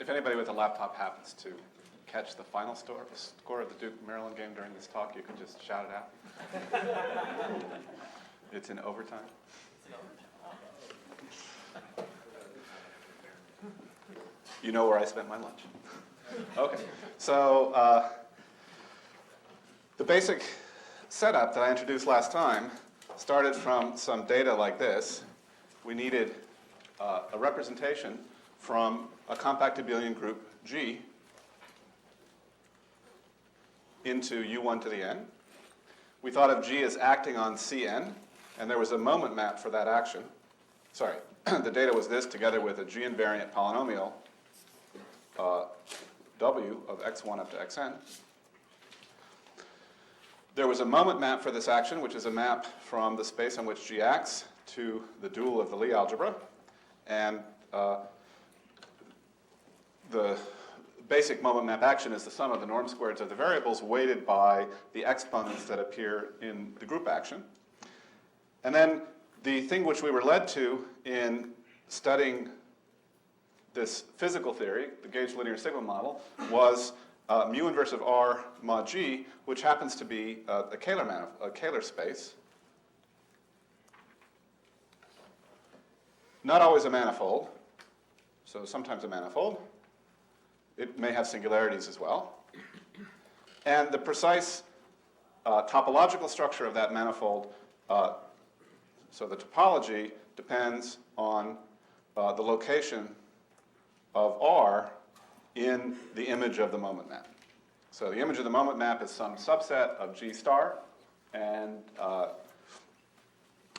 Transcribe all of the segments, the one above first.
if anybody with a laptop happens to catch the final score of the Duke-Maryland game during this talk, you can just shout it out. It's in overtime. You know where I spent my lunch. Okay, so the basic setup that I introduced last time started from some data like this. We needed a representation from a compact abelian group G into U1 to the n. We thought of G as acting on Cn, and there was a moment map for that action. Sorry, the data was this together with a G invariant polynomial W of x1 up to xn. There was a moment map for this action, which is a map from the space on which G acts to the dual of the Lie algebra. And the basic moment map action is the sum of the norm squareds of the variables weighted by the exponents that appear in the group action. And then the thing which we were led to in studying this physical theory, the gauge linear sigma model, was mu inverse of R mod G, which happens to be a Kähler space. Not always a manifold, so sometimes a manifold. It may have singularities as well. And the precise topological structure of that manifold, so the topology depends on the location of R in the image of the moment map. So the image of the moment map is some subset of G star, and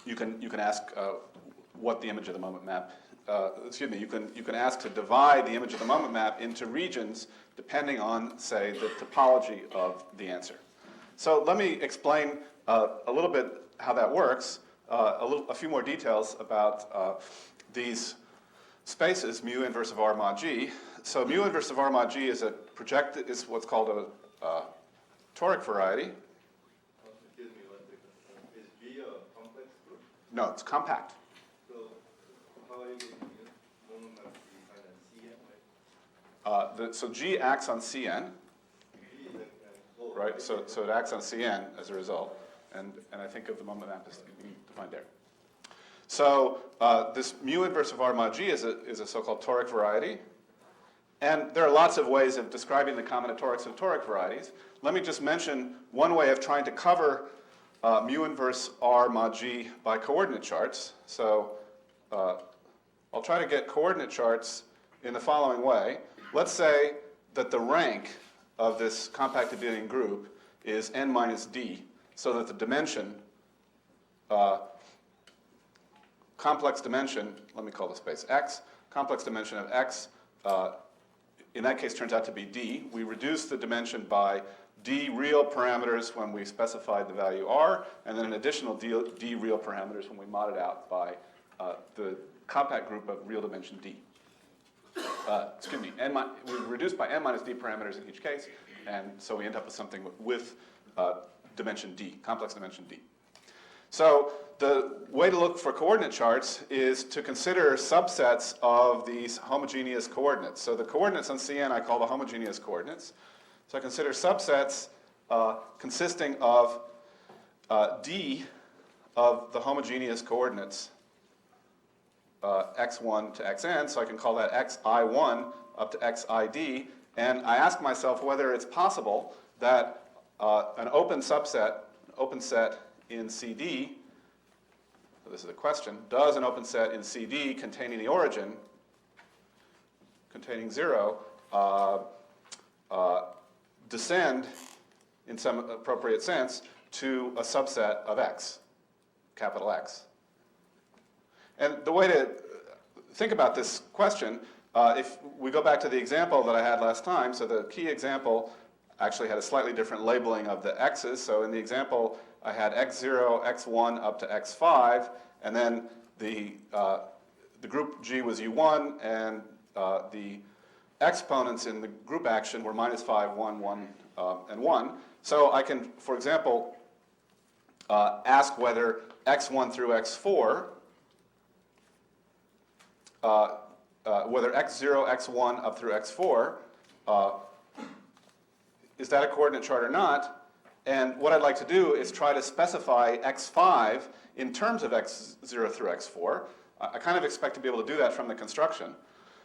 you can ask what the image of the moment map. You can ask to divide the image of the moment map into regions depending on, say, the topology of the answer. So let me explain a little bit how that works. A few more details about these spaces, mu inverse of R mod G. So mu inverse of R mod G is is what's called a toric variety. Excuse me, one second. Is G a complex group? No, it's compact. So how are you getting it? Moment map defined as Cn, right? So G acts on Cn, G is right? So it acts on Cn as a result, and I think of the moment map as being defined there. So this mu inverse of R mod G is a so-called toric variety. And there are lots of ways of describing the combinatorics of toric varieties. Let me just mention one way of trying to cover mu inverse R mod G by coordinate charts. So I'll try to get coordinate charts in the following way. Let's say that the rank of this compact abelian group is n minus d, so that the dimension, complex dimension, let me call the space x, complex dimension of x, in that case turns out to be d. We reduce the dimension by d real parameters when we specified the value r, and then an additional d real parameters when we mod it out by the compact group of real dimension d. Excuse me, we reduce by n minus d parameters in each case, and so we end up with something with dimension d, complex dimension d. So the way to look for coordinate charts is to consider subsets of these homogeneous coordinates. So the coordinates on Cn I call the homogeneous coordinates. So I consider subsets consisting of d of the homogeneous coordinates x1 to xn, so I can call that xi1 up to xid, and I ask myself whether it's possible that an open set in CD, so this is a question, does an open set in CD containing the origin, containing 0, descend in some appropriate sense to a subset of X, capital X? And the way to think about this question, if we go back to the example that I had last time, so the key example actually had a slightly different labeling of the x's. So in the example, I had x0, x1 up to x5, and then the group G was U1, and the exponents in the group action were -5, 1, 1, and 1. So I can, for example, ask whether x1 through x4 whether x0, x1 up through x4, is that a coordinate chart or not? And what I'd like to do is try to specify x5 in terms of x0 through x4. I kind of expect to be able to do that from the construction.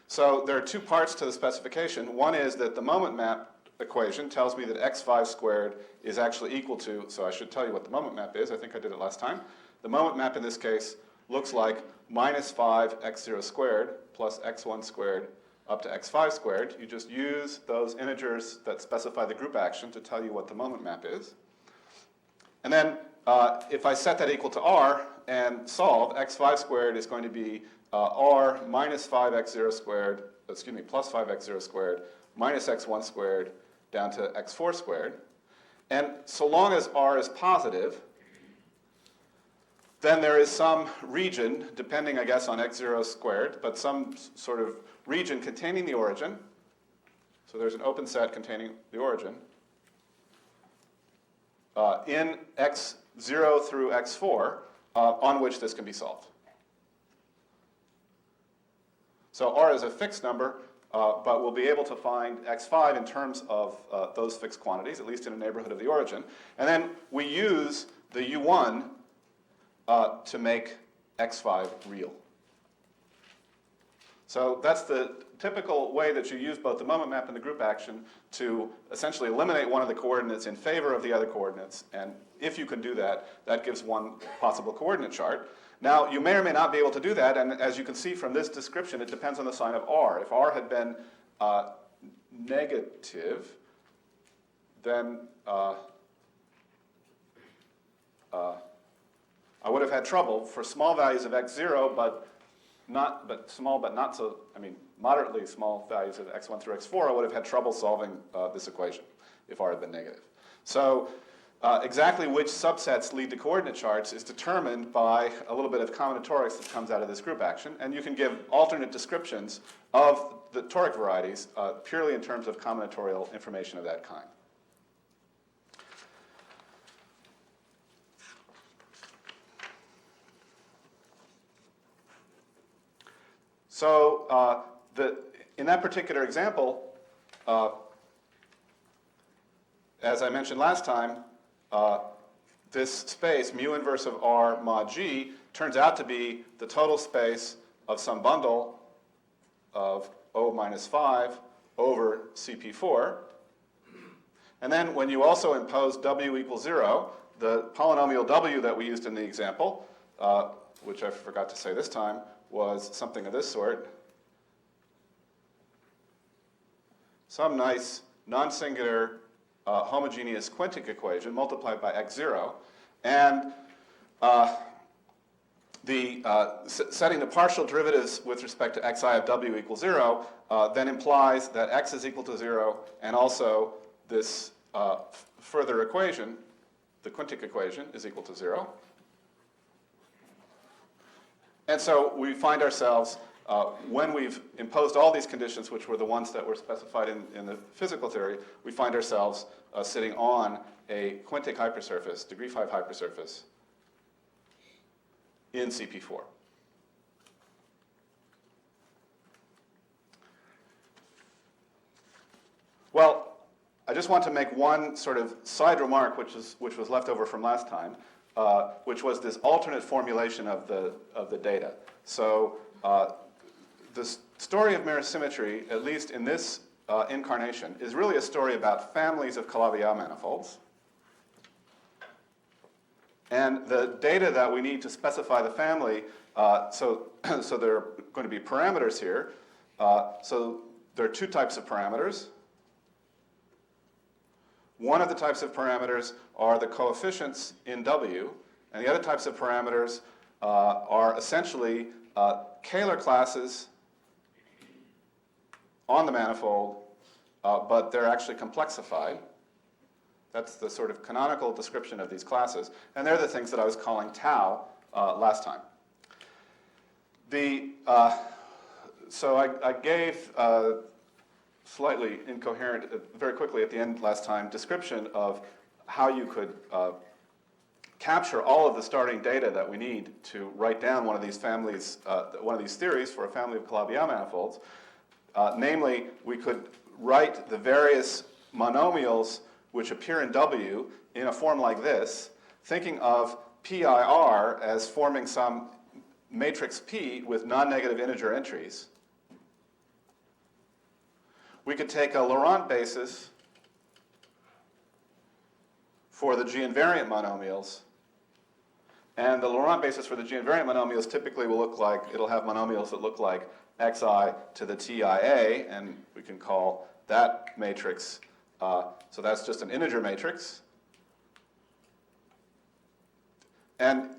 So there are two parts to the specification. One is that the moment map equation tells me that x5 squared is actually equal to, so I should tell you what the moment map is. I think I did it last time. The moment map in this case looks like minus 5 x0 squared plus x1 squared up to x5 squared. You just use those integers that specify the group action to tell you what the moment map is. And then if I set that equal to r and solve, x5 squared is going to be r minus 5x0 squared, excuse me, plus 5x0 squared minus x1 squared down to x4 squared. And so long as r is positive, then there is some region, depending, I guess, on x0 squared, but some sort of region containing the origin. So there's an open set containing the origin in x0 through x4 on which this can be solved. So r is a fixed number, but we'll be able to find x5 in terms of those fixed quantities, at least in a neighborhood of the origin. And then we use the u1 to make x5 real. So that's the typical way that you use both the moment map and the group action to essentially eliminate one of the coordinates in favor of the other coordinates. And if you can do that, that gives one possible coordinate chart. Now, you may or may not be able to do that, and as you can see from this description, it depends on the sign of r. If r had been negative, then I would have had trouble for small values of x0, moderately small values of x1 through x4, I would have had trouble solving this equation if r had been negative. So exactly which subsets lead to coordinate charts is determined by a little bit of combinatorics that comes out of this group action, and you can give alternate descriptions of the toric varieties purely in terms of combinatorial information of that kind. So in that particular example, as I mentioned last time, this space, mu inverse of r mod g, turns out to be the total space of some bundle of O minus 5 over CP4. And then when you also impose w equals 0, the polynomial w that we used in the example, which I forgot to say this time, was something of this sort. Some nice non-singular homogeneous quintic equation multiplied by x0. And setting the partial derivatives with respect to xi of w equals 0 then implies that x is equal to 0, and also this further equation, the quintic equation, is equal to 0. And so we find ourselves, when we've imposed all these conditions, which were the ones that were specified in the physical theory, we find ourselves sitting on a quintic hypersurface, degree 5 hypersurface, in CP4. Well, I just want to make one sort of side remark, which was left over from last time, which was this alternate formulation of the data. So the story of mirror symmetry, at least in this incarnation, is really a story about families of Calabi-Yau manifolds. And the data that we need to specify the family, so there are going to be parameters here. So there are two types of parameters. One of the types of parameters are the coefficients in W, and the other types of parameters are essentially Kähler classes on the manifold, but they're actually complexified. That's the sort of canonical description of these classes, and they're the things that I was calling tau last time. So I gave slightly incoherent, very quickly at the end last time, description of how you could capture all of the starting data that we need to write down one of these families, one of these theories for a family of Calabi-Yau manifolds. Namely, we could write the various monomials which appear in W in a form like this, thinking of PIR as forming some matrix P with non-negative integer entries. We could take a Laurent basis for the G-invariant monomials, and the Laurent basis for the G-invariant monomials typically will look like, it'll have monomials that look like xi to the TIA, and we can call that matrix, so that's just an integer matrix. And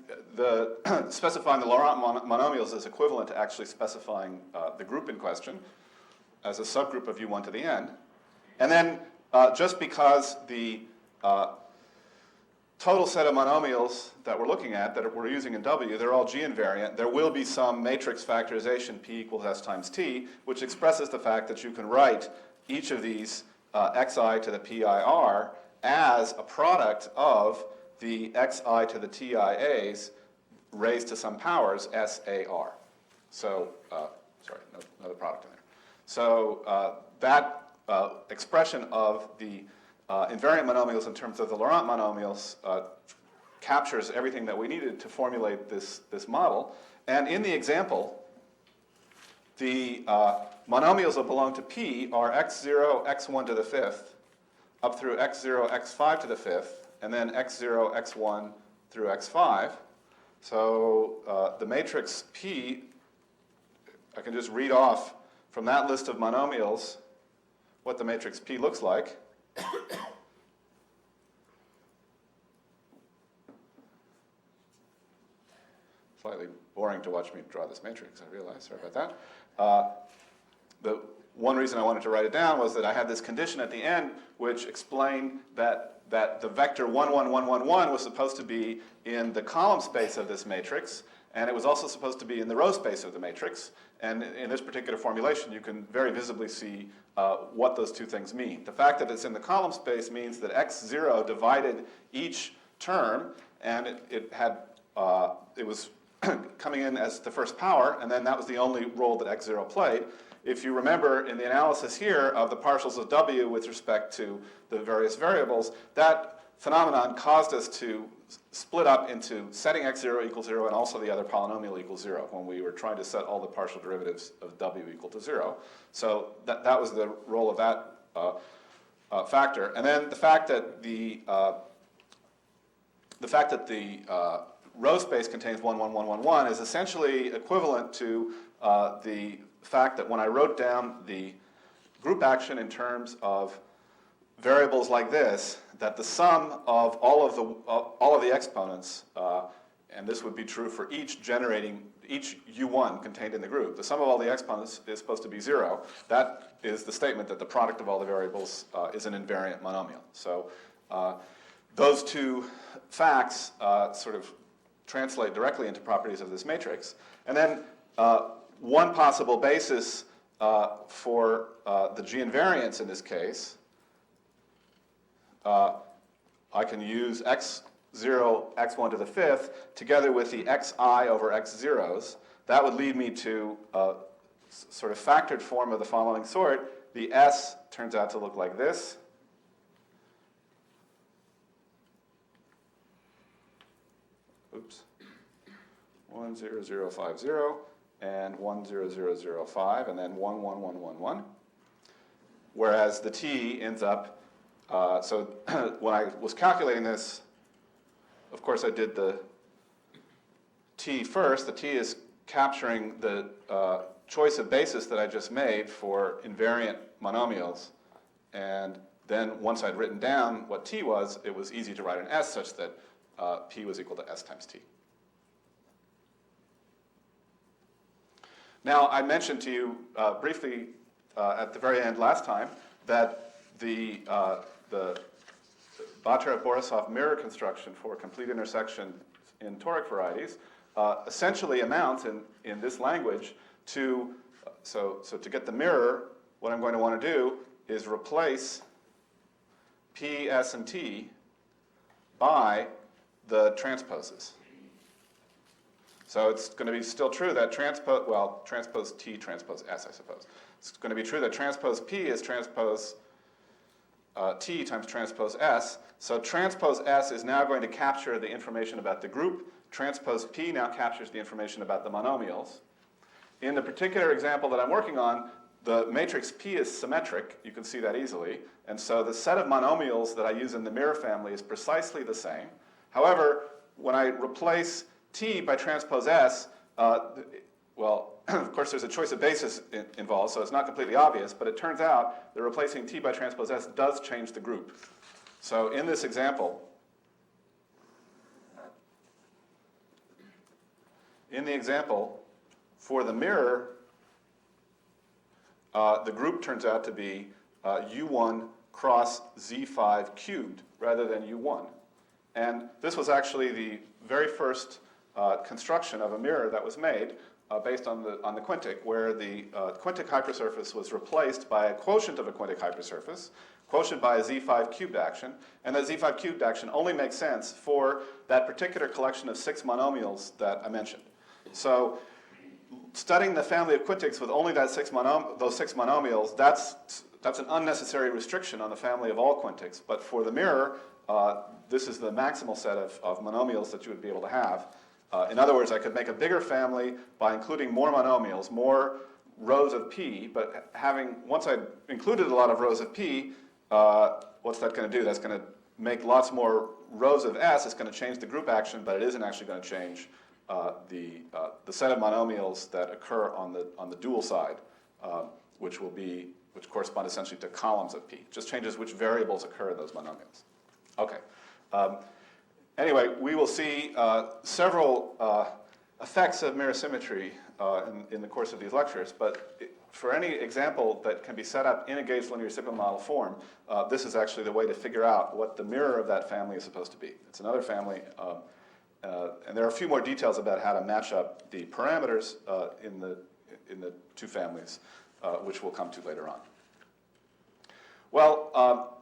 specifying the Laurent monomials is equivalent to actually specifying the group in question as a subgroup of U1 to the n. And then just because the total set of monomials that we're looking at, that we're using in W, they're all G-invariant, there will be some matrix factorization P equals S times T, which expresses the fact that you can write each of these xi to the PIR as a product of the xi to the TIAs raised to some powers SAR. So, sorry, another product in there. So that expression of the invariant monomials in terms of the Laurent monomials captures everything that we needed to formulate this model. And in the example, the monomials that belong to P are x0, x1 to the fifth, up through x0, x5 to the fifth, and then x0, x1 through x5. So the matrix P, I can just read off from that list of monomials what the matrix P looks like. Slightly boring to watch me draw this matrix, I realize. Sorry about that. The one reason I wanted to write it down was that I had this condition at the end which explained that the vector 1, 1, 1, 1, 1 was supposed to be in the column space of this matrix, and it was also supposed to be in the row space of the matrix. And in this particular formulation, you can very visibly see what those two things mean. The fact that it's in the column space means that x0 divided each term, and it was coming in as the first power, and then that was the only role that x0 played. If you remember in the analysis here of the partials of W with respect to the various variables, that phenomenon caused us to split up into setting x0 equals 0 and also the other polynomial equals 0 when we were trying to set all the partial derivatives of W equal to 0. So that was the role of that factor. And then the fact that the row space contains 1, 1, 1, 1, 1 is essentially equivalent to the fact that when I wrote down the group action in terms of variables like this, that the sum of all of the exponents, and this would be true for each U1 contained in the group, the sum of all the exponents is supposed to be 0. That is the statement that the product of all the variables is an invariant monomial. So those two facts sort of translate directly into properties of this matrix. And then one possible basis for the G invariance in this case, I can use x0, x1 to the fifth together with the xi over x0s. That would lead me to a sort of factored form of the following sort. The S turns out to look like this. Oops. 10050 and 10005, and then 11111. Whereas the T ends up, so when I was calculating this, of course I did the T first. The T is capturing the choice of basis that I just made for invariant monomials. And then once I'd written down what T was, it was easy to write an S such that P was equal to S times T. Now, I mentioned to you briefly at the very end last time that the Batarev-Borisov mirror construction for complete intersection in toric varieties essentially amounts in this language to, so to get the mirror, what I'm going to want to do is replace P, S, and T by the transposes. So it's going to be still true that transpose T, transpose S, I suppose. It's going to be true that transpose P is transpose T times transpose S. So transpose S is now going to capture the information about the group. Transpose P now captures the information about the monomials. In the particular example that I'm working on, the matrix P is symmetric. You can see that easily. And so the set of monomials that I use in the mirror family is precisely the same. However, when I replace T by transpose S, well, of course, there's a choice of basis involved, so it's not completely obvious, but it turns out that replacing T by transpose S does change the group. So in this example, for the mirror, the group turns out to be U1 cross Z5 cubed rather than U1. And this was actually the very first construction of a mirror that was made based on the quintic, where the quintic hypersurface was replaced by a quotient of a quintic hypersurface, quotient by a Z5 cubed action, and that Z5 cubed action only makes sense for that particular collection of 6 monomials that I mentioned. So studying the family of quintics with only those 6 monomials, that's an unnecessary restriction on the family of all quintics. But for the mirror, this is the maximal set of monomials that you would be able to have. In other words, I could make a bigger family by including more monomials, more rows of P, but once I've included a lot of rows of P, what's that going to do? That's going to make lots more rows of S. It's going to change the group action, but it isn't actually going to change the set of monomials that occur on the dual side, which correspond essentially to columns of P. It just changes which variables occur in those monomials. Okay. Anyway, we will see several effects of mirror symmetry in the course of these lectures, but for any example that can be set up in a gauge linear sigma model form, this is actually the way to figure out what the mirror of that family is supposed to be. It's another family, and there are a few more details about how to match up the parameters in the two families, which we'll come to later on. Well,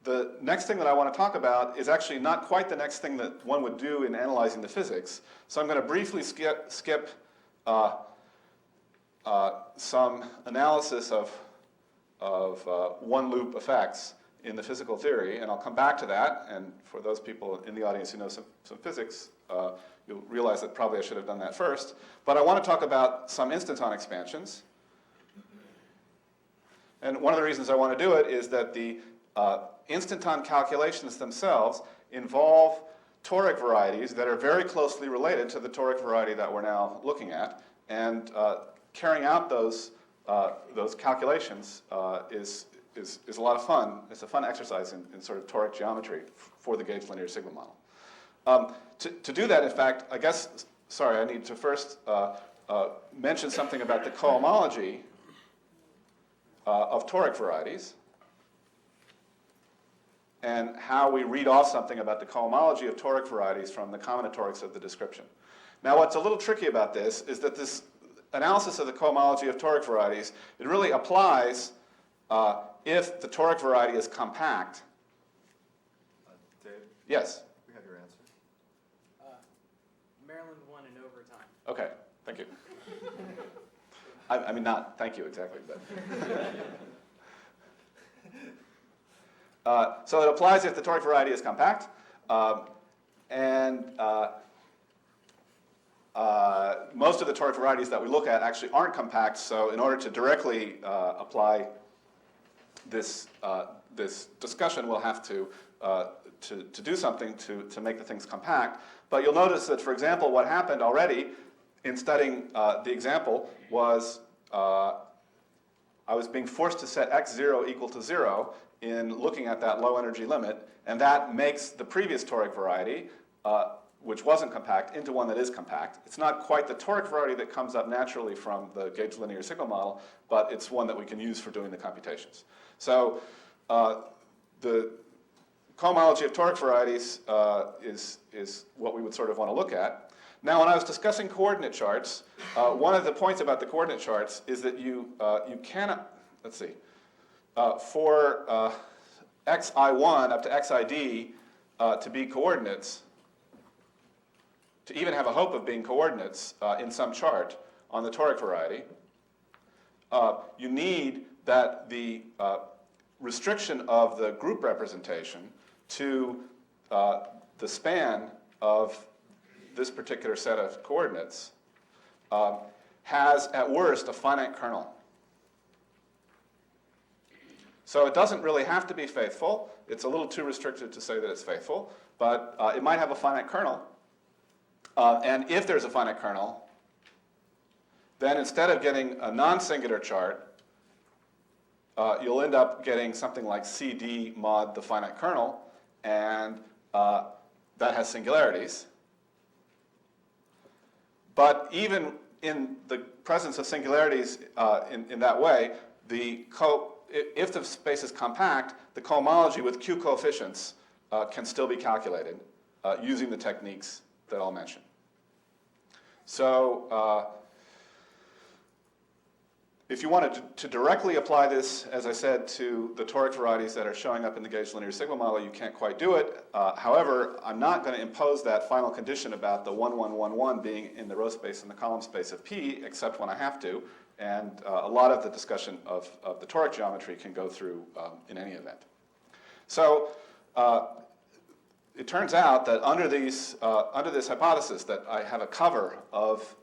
the next thing that I want to talk about is actually not quite the next thing that one would do in analyzing the physics. So I'm going to briefly skip some analysis of one-loop effects in the physical theory, and I'll come back to that. And for those people in the audience who know some physics, you'll realize that probably I should have done that first. But I want to talk about some instanton expansions. And one of the reasons I want to do it is that the instanton calculations themselves involve toric varieties that are very closely related to the toric variety that we're now looking at. And carrying out those calculations is a lot of fun. It's a fun exercise in sort of toric geometry for the gauge linear sigma model. To do that, in fact, I need to first mention something about the cohomology of toric varieties, and how we read off something about the cohomology of toric varieties from the combinatorics of the description. Now, what's a little tricky about this is that this analysis of the cohomology of toric varieties, it really applies if the toric variety is compact. Dave? Yes? We have your answer. Maryland won in overtime. Okay, thank you. I mean, not thank you exactly, but. So it applies if the toric variety is compact, and most of the toric varieties that we look at actually aren't compact. So in order to directly apply this discussion, we'll have to do something to make the things compact. But you'll notice that, for example, what happened already in studying the example was I was being forced to set x0 equal to 0 in looking at that low energy limit, and that makes the previous toric variety, which wasn't compact, into one that is compact. It's not quite the toric variety that comes up naturally from the gauge linear sigma model, but it's one that we can use for doing the computations. So the cohomology of toric varieties is what we would sort of want to look at. Now, when I was discussing coordinate charts, one of the points about the coordinate charts is that you cannot, let's see, for xi1 up to xid, to be coordinates, to even have a hope of being coordinates in some chart on the toric variety, you need that the restriction of the group representation to the span of this particular set of coordinates has, at worst, a finite kernel. So it doesn't really have to be faithful. It's a little too restricted to say that it's faithful, but it might have a finite kernel. And if there's a finite kernel, then instead of getting a non-singular chart, you'll end up getting something like CD mod the finite kernel, and that has singularities. But even in the presence of singularities in that way, if the space is compact, the cohomology with Q coefficients can still be calculated using the techniques that I'll mention. So if you wanted to directly apply this, as I said, to the toric varieties that are showing up in the gauge linear sigma model, you can't quite do it. However, I'm not going to impose that final condition about the 1, 1, 1, 1 being in the row space and the column space of P, except when I have to. And a lot of the discussion of the toric geometry can go through in any event. So it turns out that under this hypothesis that I have a cover of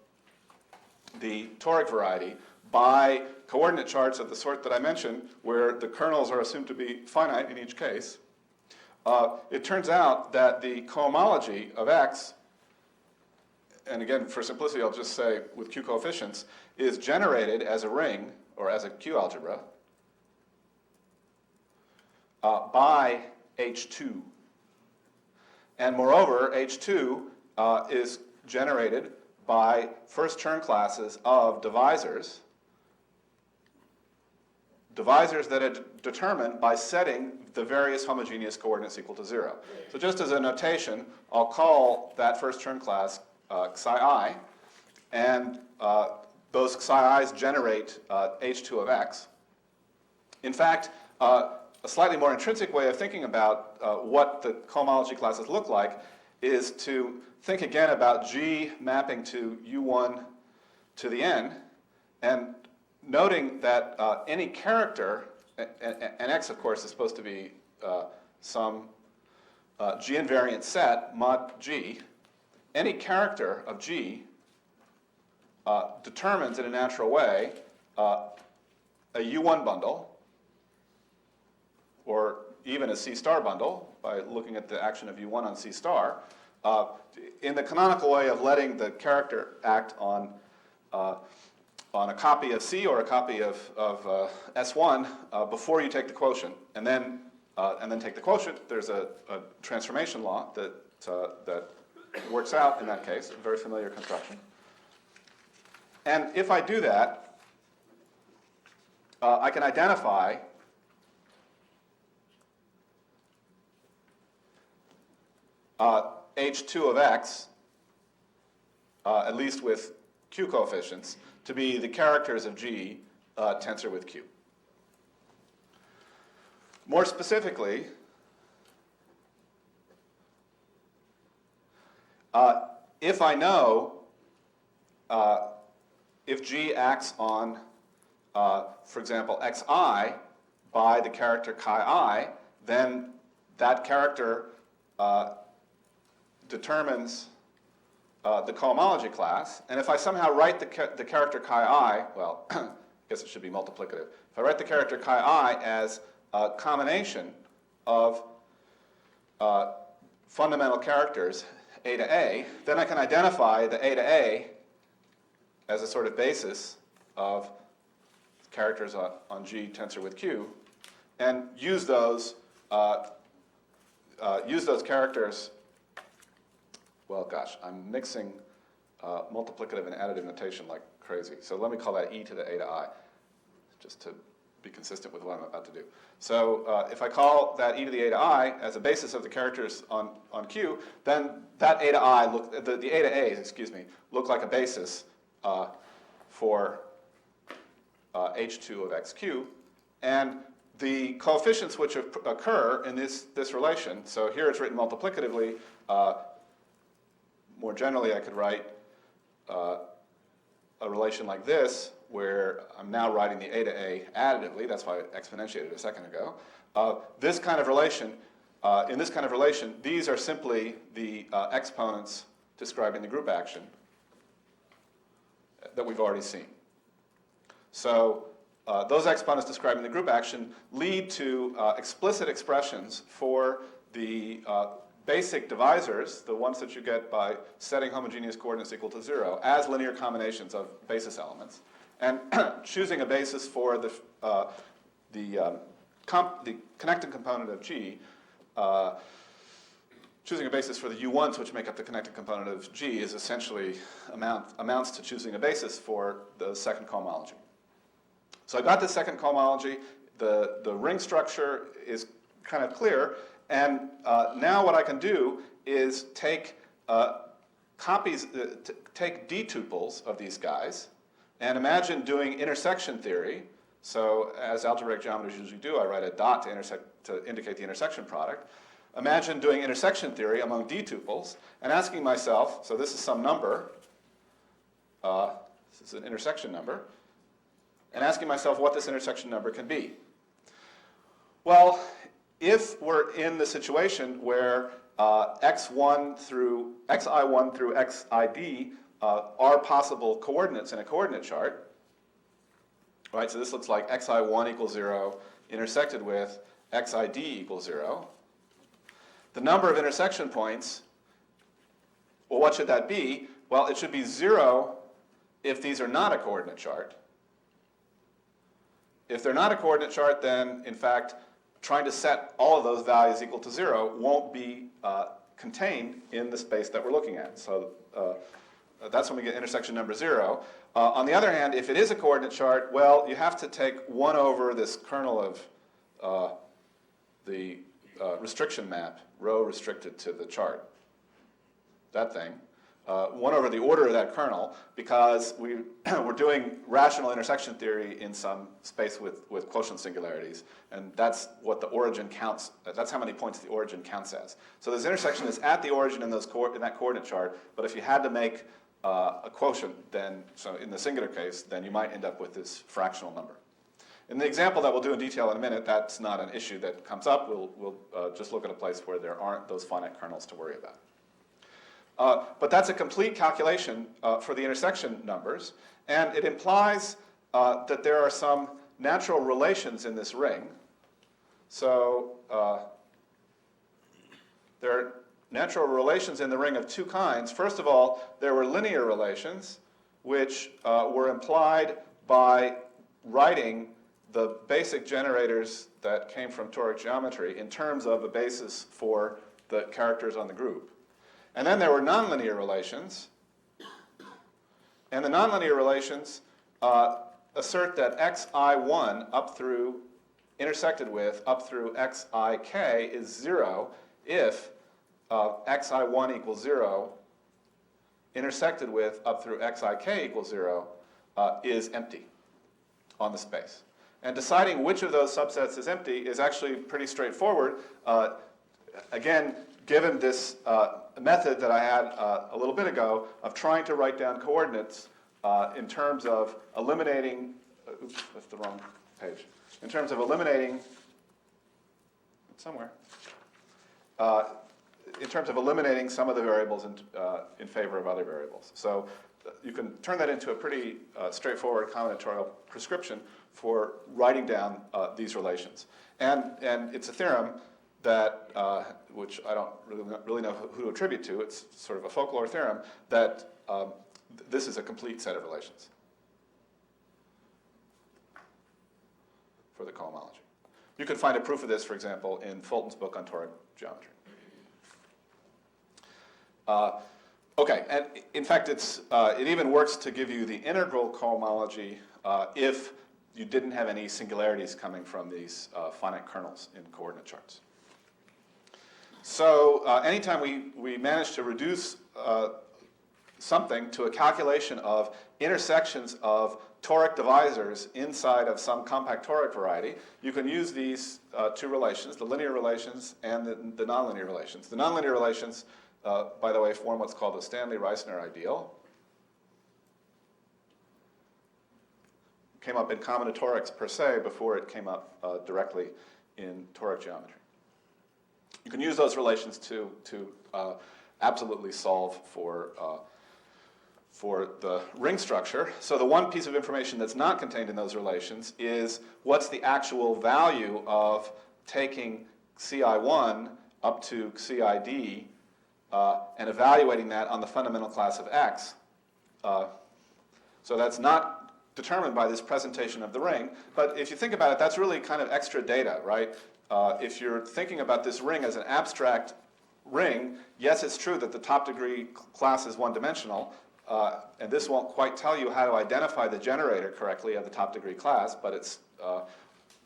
the toric variety by coordinate charts of the sort that I mentioned, where the kernels are assumed to be finite in each case, it turns out that the cohomology of X, and again, for simplicity, I'll just say with Q coefficients, is generated as a ring, or as a Q algebra, by H2. And moreover, H2 is generated by first Chern classes of divisors that are determined by setting the various homogeneous coordinates equal to 0. So just as a notation, I'll call that first Chern class psi I, and those psi i's generate H2 of X. In fact, a slightly more intrinsic way of thinking about what the cohomology classes look like is to think again about G mapping to U1 to the N, and noting that any character, and X of course is supposed to be some G invariant set mod G, any character of G determines in a natural way a U1 bundle, or even a C star bundle by looking at the action of U1 on C star, in the canonical way of letting the character act on a copy of C or a copy of S1 before you take the quotient, and then take the quotient. There's a transformation law that works out in that case, a very familiar construction. And if I do that, I can identify H2 of X, at least with Q coefficients, to be the characters of G tensor with Q. More specifically, if I know if G acts on, for example, xi by the character chi I, then that character determines the cohomology class. And if I somehow write the character chi I, well, I guess it should be multiplicative. If I write the character chi I as a combination of fundamental characters A to A, then I can identify the A to A as a sort of basis of characters on G tensor with Q, and use those characters. Well, gosh, I'm mixing multiplicative and additive notation like crazy. So let me call that e to the A to I, just to be consistent with what I'm about to do. So if I call that e to the A to I as a basis of the characters on Q, then that A to I, the A to A's, excuse me, look like a basis for H2 of XQ. And the coefficients which occur in this relation, so here it's written multiplicatively. More generally, I could write a relation like this, where I'm now writing the a to a additively. That's why I exponentiated a second ago. This kind of relation, in this kind of relation, these are simply the exponents describing the group action that we've already seen. So those exponents describing the group action lead to explicit expressions for the basic divisors, the ones that you get by setting homogeneous coordinates equal to 0, as linear combinations of basis elements, and choosing a basis for the connected component of G, choosing a basis for the U1s which make up the connected component of G is essentially amounts to choosing a basis for the second cohomology. So I got the second cohomology. The ring structure is kind of clear. And now what I can do is take take d-tuples of these guys and imagine doing intersection theory. So as algebraic geometers usually do, I write a dot to indicate the intersection product. Imagine doing intersection theory among d-tuples and asking myself, so this is some number, this is an intersection number, and asking myself what this intersection number can be. Well, if we're in the situation where xi1 through xid are possible coordinates in a coordinate chart, right? So this looks like xi1 equals 0 intersected with xid equals 0. The number of intersection points, well, what should that be? Well, it should be 0 if these are not a coordinate chart. If they're not a coordinate chart, then, in fact, trying to set all of those values equal to 0 won't be contained in the space that we're looking at. So that's when we get intersection number 0. On the other hand, if it is a coordinate chart, well, you have to take 1 over this kernel of the restriction map, rho restricted to the chart, that thing. 1 over the order of that kernel, because we're doing rational intersection theory in some space with quotient singularities, and that's what the origin counts. That's how many points the origin counts as. So this intersection is at the origin in that coordinate chart, but if you had to make a quotient, then, so in the singular case, then you might end up with this fractional number. In the example that we'll do in detail in a minute, that's not an issue that comes up. We'll just look at a place where there aren't those finite kernels to worry about. But that's a complete calculation for the intersection numbers, and it implies that there are some natural relations in this ring. So there are natural relations in the ring of two kinds. First of all, there were linear relations, which were implied by writing the basic generators that came from toric geometry in terms of a basis for the characters on the group. And then there were nonlinear relations. And the nonlinear relations assert that xi1 up through, intersected with, up through xik is 0 if xi1 equals 0, intersected with, up through xik equals 0, is empty on the space. And deciding which of those subsets is empty is actually pretty straightforward. Again, given this method that I had a little bit ago of trying to write down coordinates in terms of eliminating, oops, that's the wrong page, in terms of eliminating, somewhere, in terms of eliminating some of the variables in favor of other variables. So you can turn that into a pretty straightforward combinatorial prescription for writing down these relations. And it's a theorem that, which I don't really know who to attribute to, it's sort of a folklore theorem, that this is a complete set of relations for the cohomology. You could find a proof of this, for example, in Fulton's book on toric geometry. Okay, and in fact, it even works to give you the integral cohomology if you didn't have any singularities coming from these finite kernels in coordinate charts. So anytime we manage to reduce something to a calculation of intersections of toric divisors inside of some compact toric variety, you can use these two relations, the linear relations and the nonlinear relations. The nonlinear relations, by the way, form what's called the Stanley-Reisner ideal. Came up in combinatorics per se before it came up directly in toric geometry. You can use those relations to absolutely solve for the ring structure. So the one piece of information that's not contained in those relations is what's the actual value of taking CI1 up to CID and evaluating that on the fundamental class of X. So that's not determined by this presentation of the ring, but if you think about it, that's really kind of extra data, right? If you're thinking about this ring as an abstract ring, yes, it's true that the top degree class is one-dimensional, and this won't quite tell you how to identify the generator correctly of the top degree class, but it's,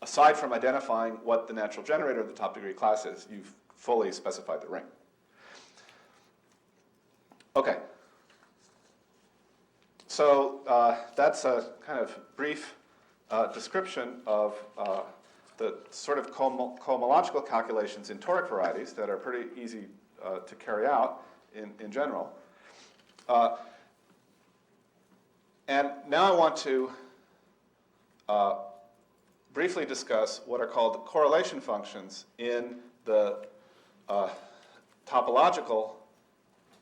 aside from identifying what the natural generator of the top degree class is, you've fully specified the ring. Okay. So that's a kind of brief description of the sort of cohomological calculations in toric varieties that are pretty easy to carry out in general. And now I want to briefly discuss what are called correlation functions in the topological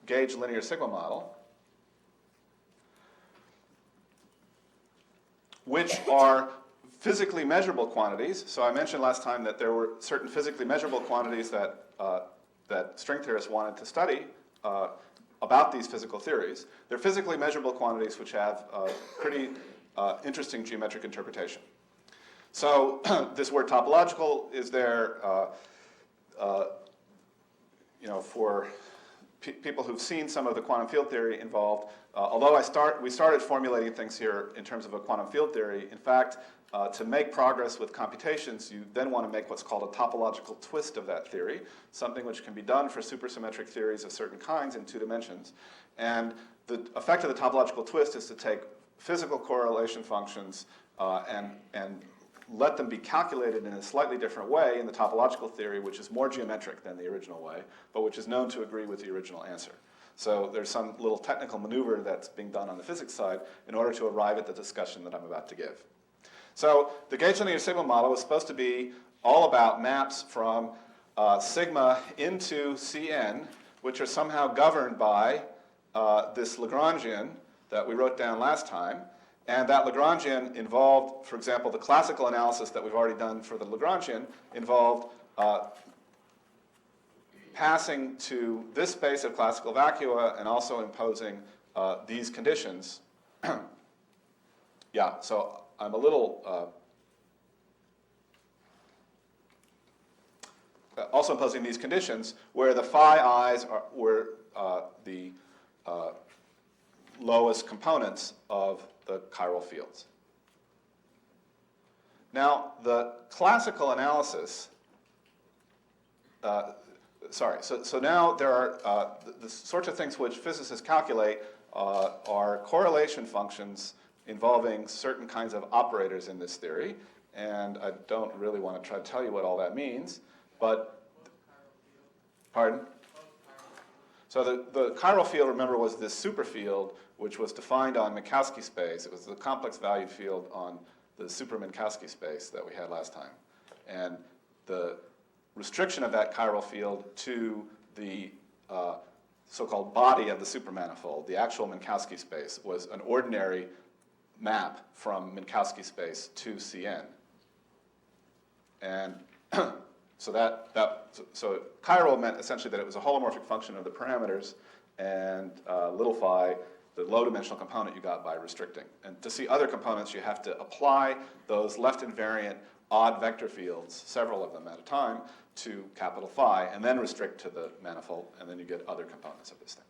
gauge linear sigma model, which are physically measurable quantities. So I mentioned last time that there were certain physically measurable quantities that, that string theorists wanted to study about these physical theories. They're physically measurable quantities which have pretty interesting geometric interpretation. So this word topological is there, for people who've seen some of the quantum field theory involved. Although we started formulating things here in terms of a quantum field theory, in fact, to make progress with computations, you then want to make what's called a topological twist of that theory, something which can be done for supersymmetric theories of certain kinds in 2 dimensions. And the effect of the topological twist is to take physical correlation functions and let them be calculated in a slightly different way in the topological theory, which is more geometric than the original way, but which is known to agree with the original answer. So there's some little technical maneuver that's being done on the physics side in order to arrive at the discussion that I'm about to give. So the gauge linear sigma model is supposed to be all about maps from sigma into Cn, which are somehow governed by this Lagrangian that we wrote down last time. And that Lagrangian involved, for example, the classical analysis that we've already done for the Lagrangian involved passing to this space of classical vacua and also imposing these conditions. Yeah, so I'm a little... also imposing these conditions where the phi i's were the lowest components of the chiral fields. Now, the classical analysis, so now there are the sorts of things which physicists calculate are correlation functions involving certain kinds of operators in this theory, and I don't really want to try to tell you what all that means, but, pardon? So the chiral field, remember, was this superfield which was defined on Minkowski space. It was the complex valued field on the super Minkowski space that we had last time. And the restriction of that chiral field to the so-called body of the supermanifold, the actual Minkowski space, was an ordinary map from Minkowski space to Cn. And so so chiral meant essentially that it was a holomorphic function of the parameters, and little phi, the low-dimensional component you got by restricting. And to see other components, you have to apply those left invariant odd vector fields, several of them at a time, to capital phi, and then restrict to the manifold, and then you get other components of this thing.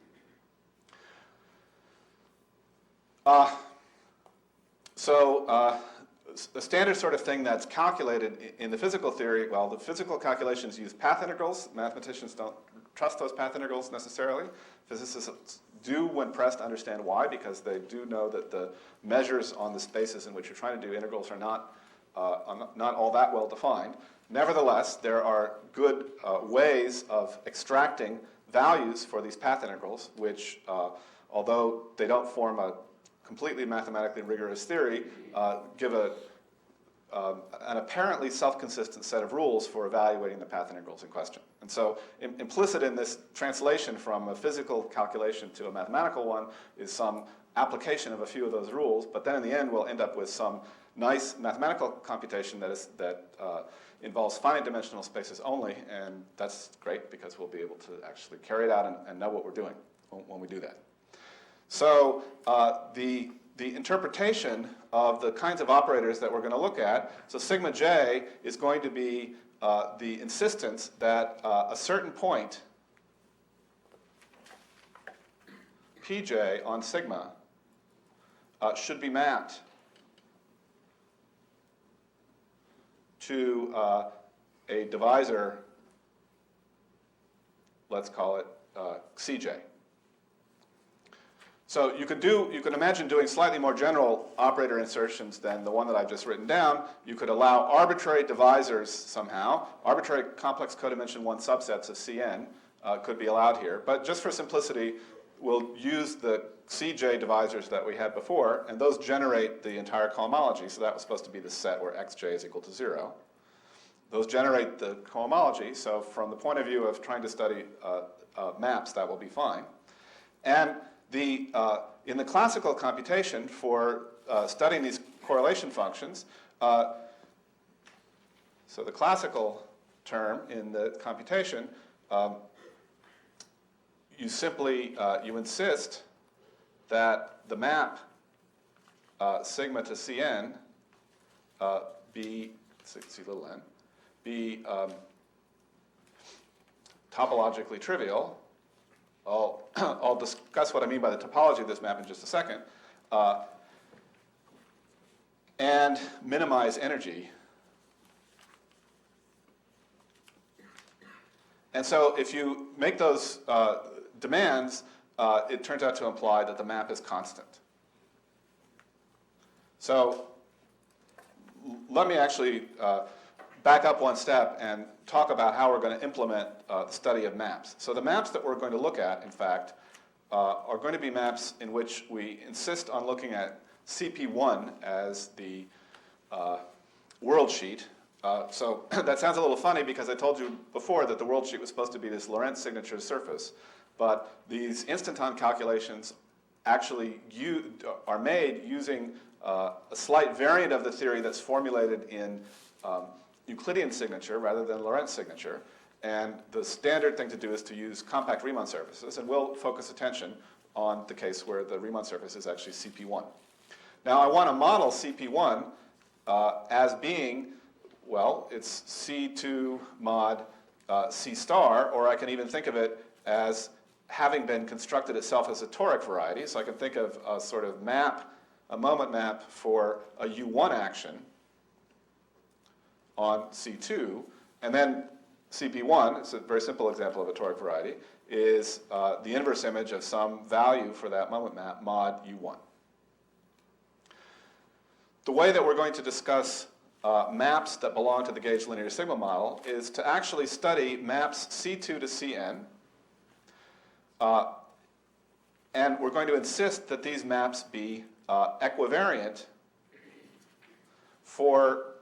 The standard sort of thing that's calculated in the physical theory, well, the physical calculations use path integrals. Mathematicians don't trust those path integrals necessarily. Physicists do, when pressed, understand why, because they do know that the measures on the spaces in which you're trying to do integrals are not all that well defined. Nevertheless, there are good ways of extracting values for these path integrals, which, although they don't form a completely mathematically rigorous theory, give an apparently self-consistent set of rules for evaluating the path integrals in question. And so implicit in this translation from a physical calculation to a mathematical one is some application of a few of those rules, but then in the end we'll end up with some nice mathematical computation that involves finite dimensional spaces only, and that's great because we'll be able to actually carry it out and know what we're doing when we do that. So the interpretation of the kinds of operators that we're going to look at, so sigma j is going to be the insistence that a certain point, pj on sigma, should be mapped to a divisor, let's call it cj. So you could imagine doing slightly more general operator insertions than the one that I've just written down. You could allow arbitrary divisors somehow. Arbitrary complex codimension 1 subsets of Cn could be allowed here. But just for simplicity, we'll use the Cj divisors that we had before, and those generate the entire cohomology. So that was supposed to be the set where xj is equal to 0. Those generate the cohomology, so from the point of view of trying to study maps, that will be fine. And in the classical computation for studying these correlation functions, so the classical term in the computation, you simply you insist that the map sigma to Cn be C little n be topologically trivial. I'll discuss what I mean by the topology of this map in just a second, and minimize energy. And so if you make those demands, it turns out to imply that the map is constant. So let me actually back up one step and talk about how we're going to implement the study of maps. So the maps that we're going to look at, in fact, are going to be maps in which we insist on looking at CP1 as the world sheet. So that sounds a little funny because I told you before that the world sheet was supposed to be this Lorentz signature surface. But these instanton calculations actually are made using a slight variant of the theory that's formulated in Euclidean signature rather than Lorentz signature. And the standard thing to do is to use compact Riemann surfaces, and we'll focus attention on the case where the Riemann surface is actually CP1. Now I want to model CP1 as being, well, it's C2 mod C star, or I can even think of it as having been constructed itself as a toric variety. So I can think of a sort of map, a moment map for a U1 action on C2, and then CP1, it's a very simple example of a toric variety, is the inverse image of some value for that moment map, mod U1. The way that we're going to discuss maps that belong to the gauge linear sigma model is to actually study maps C2 to Cn, and we're going to insist that these maps be equivariant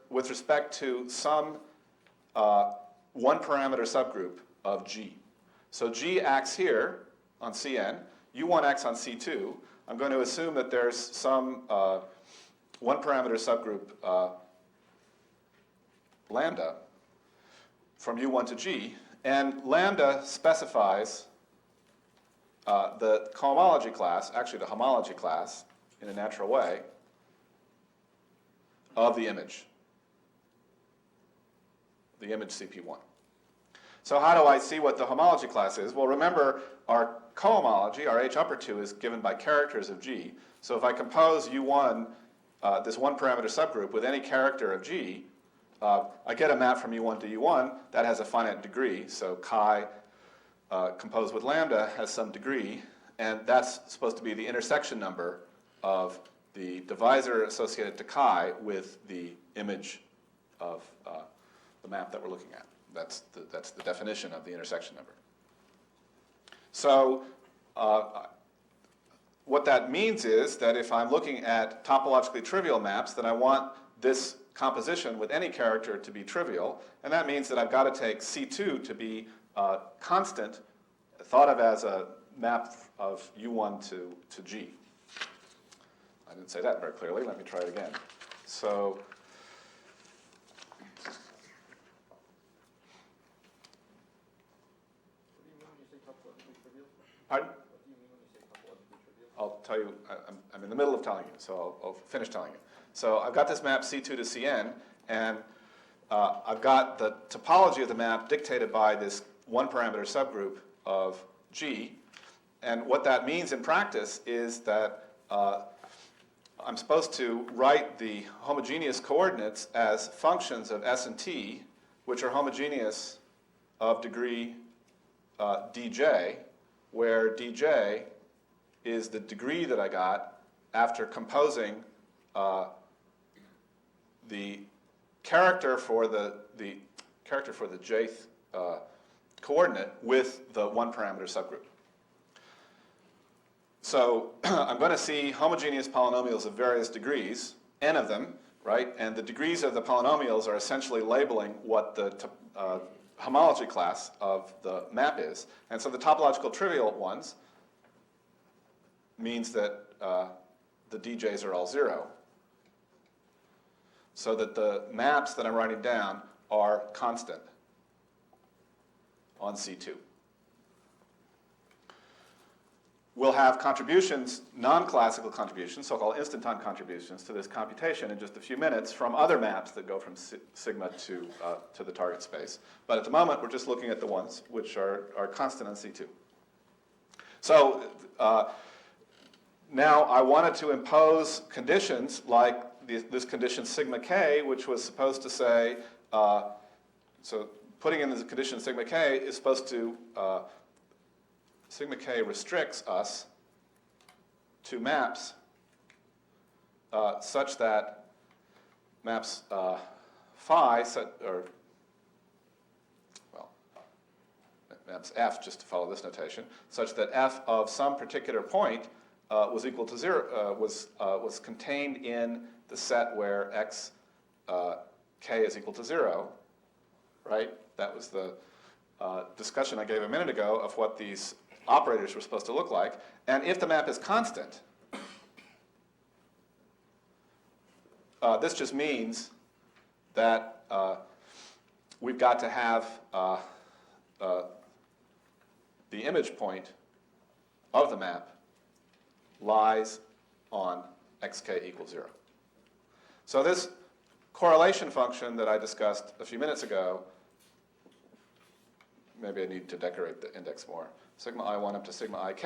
with respect to some one parameter subgroup of G. So G acts here on Cn, U1 acts on C2. I'm going to assume that there's some one parameter subgroup lambda from U1 to G, and lambda specifies the cohomology class, actually the homology class in a natural way, of the image CP1. So how do I see what the homology class is? Well, remember our cohomology, our H upper 2, is given by characters of G. So if I compose U1, this one parameter subgroup, with any character of G, I get a map from U1 to U1 that has a finite degree. So chi composed with lambda has some degree, and that's supposed to be the intersection number of the divisor associated to chi with the image of the map that we're looking at. That's the definition of the intersection number. So what that means is that if I'm looking at topologically trivial maps, then I want this composition with any character to be trivial, and that means that I've got to take C2 to be constant, thought of as a map of U1 to G. I didn't say that very clearly. Let me try it again. So pardon? What do you mean when you say topologically trivial? I'll tell you, I'm in the middle of telling you, so I'll finish telling you. So I've got this map C2 to Cn, and I've got the topology of the map dictated by this one-parameter subgroup of G, and what that means in practice is that I'm supposed to write the homogeneous coordinates as functions of S and T, which are homogeneous of degree dj, where dj is the degree that I got after composing the character for the jth coordinate with the one-parameter subgroup. So I'm going to see homogeneous polynomials of various degrees, n of them, right? And the degrees of the polynomials are essentially labeling what the homology class of the map is. And so the topological trivial ones means that the DJs are all 0. So that the maps that I'm writing down are constant on C2. We'll have contributions, non-classical contributions, so-called Instanton contributions to this computation in just a few minutes from other maps that go from sigma to the target space. But at the moment, we're just looking at the ones which are constant on C2. So now I wanted to impose conditions like this condition sigma k, which was supposed to say, so putting in this condition sigma k is supposed to, sigma k restricts us to maps such that maps phi, maps f, just to follow this notation, such that f of some particular point was equal to 0, was contained in the set where x k is equal to 0, right? That was the discussion I gave a minute ago of what these operators were supposed to look like. And if the map is constant, this just means that we've got to have the image point of the map lies on xk equals 0. So this correlation function that I discussed a few minutes ago, maybe I need to decorate the index more, sigma I1 up to sigma ik,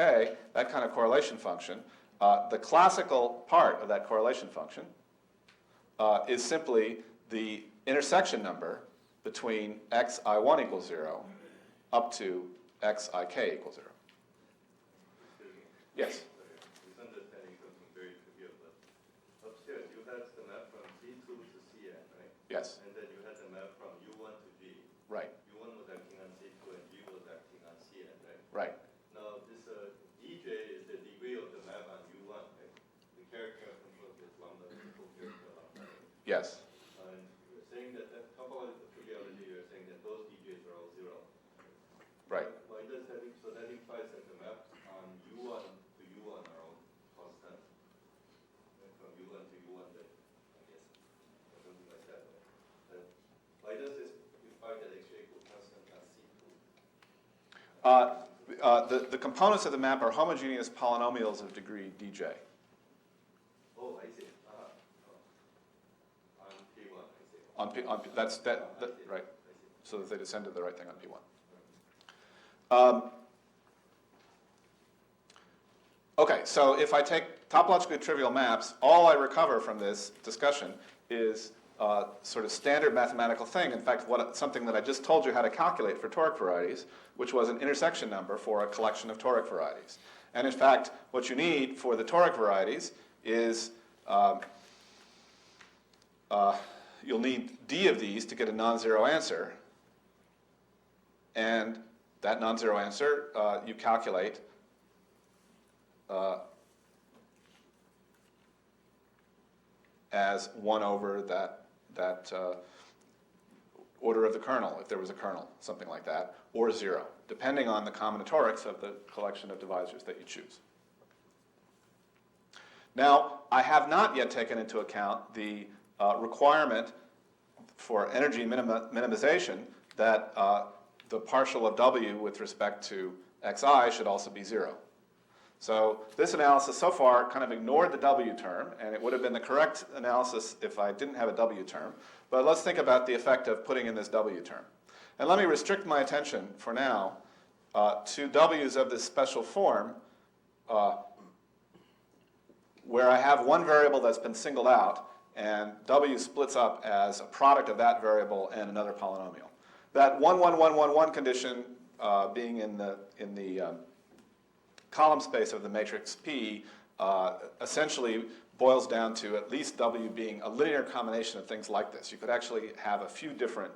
that kind of correlation function, the classical part of that correlation function is simply the intersection number between xi1 equals 0 up to xik equals 0. Yes? Misunderstanding something very trivial, but upstairs you had the map from C2 to Cn, right? Yes. And then you had the map from U1 to G. Right. U1 was acting on C2 and G was acting on Cn, right? Right. Now this dj is the degree of the map on U1, right? The character controls this lambda, the full character lambda. Yes. And you're saying that topological triviality, you're saying that those dj's are all 0. Right. Why does that, so that implies that the maps on U1 to U1 are all constant. And from U1 to U1, that, I guess, or something like that. But why does this imply that x equals constant on C2? The components of the map are homogeneous polynomials of degree dj. Oh, I see. Oh. On P1, I see. That's I see. right. I see. So that they descend to the right thing on P1. Okay, so if I take topologically trivial maps, all I recover from this discussion is sort of standard mathematical thing. In fact, something that I just told you how to calculate for toric varieties, which was an intersection number for a collection of toric varieties. And in fact, what you need for the toric varieties is you'll need d of these to get a non-zero answer. And that non-zero answer you calculate as 1 over that order of the kernel, if there was a kernel, something like that, or 0, depending on the combinatorics of the collection of divisors that you choose. Now, I have not yet taken into account the requirement for energy minimization that the partial of W with respect to xi should also be 0. So this analysis so far kind of ignored the W term, and it would have been the correct analysis if I didn't have a W term. But let's think about the effect of putting in this W term. And let me restrict my attention for now to W's of this special form where I have one variable that's been singled out, and W splits up as a product of that variable and another polynomial. That 1, 1, 1, 1, 1 condition being in the column space of the matrix P essentially boils down to at least W being a linear combination of things like this. You could actually have a few different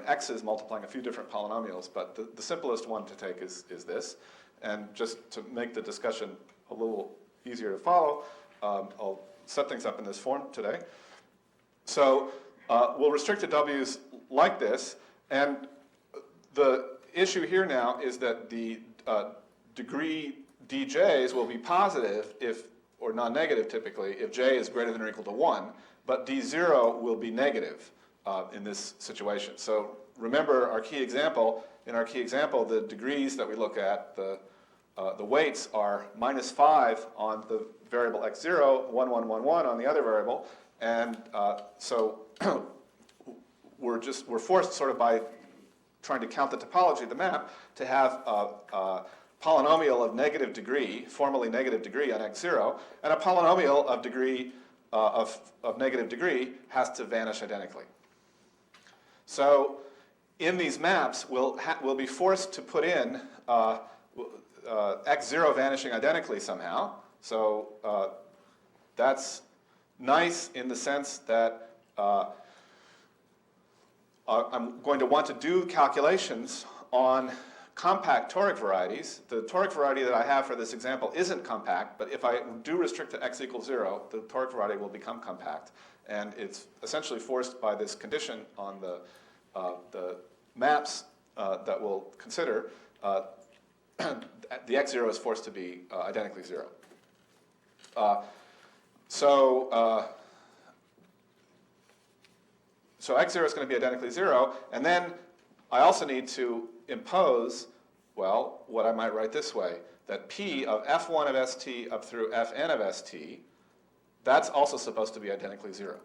x's multiplying a few different polynomials, but the simplest one to take is this. And just to make the discussion a little easier to follow, I'll set things up in this form today. So we'll restrict to W's like this, and the issue here now is that the degree dj's will be positive or non-negative typically, if j is greater than or equal to 1, but d0 will be negative in this situation. So remember our key example. In our key example, the degrees that we look at, the weights are -5 on the variable x0, 1, 1, 1, 1 on the other variable, and so we're forced sort of by trying to count the topology of the map to have a polynomial of negative degree, formally negative degree on x0, and a polynomial of degree of negative degree has to vanish identically. So in these maps, we'll be forced to put in x0 vanishing identically somehow. So that's nice in the sense that I'm going to want to do calculations on compact toric varieties. The toric variety that I have for this example isn't compact, but if I do restrict to x equals 0, the toric variety will become compact. And it's essentially forced by this condition on the maps that we'll consider. The x0 is forced to be identically 0. So x0 is going to be identically 0, and then I also need to impose, well, what I might write this way, that P of f1 of st up through fn of st, that's also supposed to be identically 0.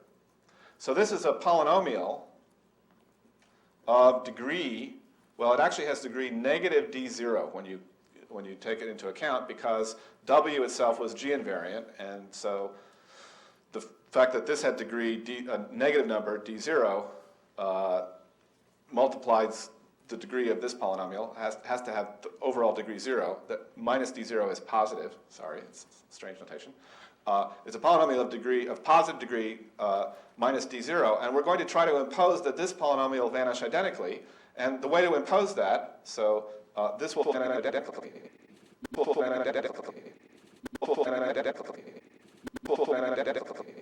So this is a polynomial of degree, well, it actually has degree negative d0 when you take it into account, because W itself was G invariant, and so the fact that this had degree a negative number, d0, multiplies the degree of this polynomial, has to have the overall degree 0. That minus d0 is positive. Sorry, it's strange notation. It's a polynomial of positive degree minus d0, and we're going to try to impose that this polynomial vanish identically. And the way to impose that, so this will vanish identically. This will vanish identically. This will vanish identically. This will vanish identically.